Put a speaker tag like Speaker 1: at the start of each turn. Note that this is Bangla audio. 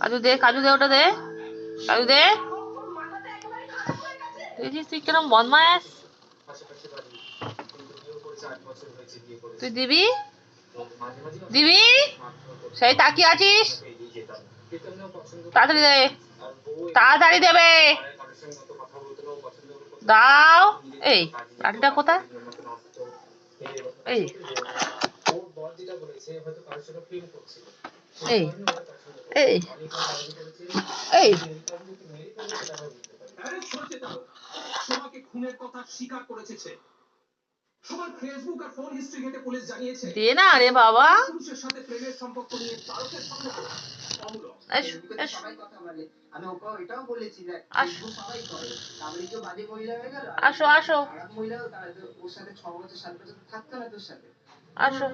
Speaker 1: কাজু দে, কাজু দে, ওটা দে, কাজু দে। দেখছিস তুই কিরম বদমাস, তুই দিবি দিবি, সেই তাকিয়ে আছিস, তাড়াতাড়ি দে, তাড়াতাড়ি দেবে, দাও। এই লাঠিটা কোথায়? এই এই এই এই দে না রে বাবা। আসো আসো আসো।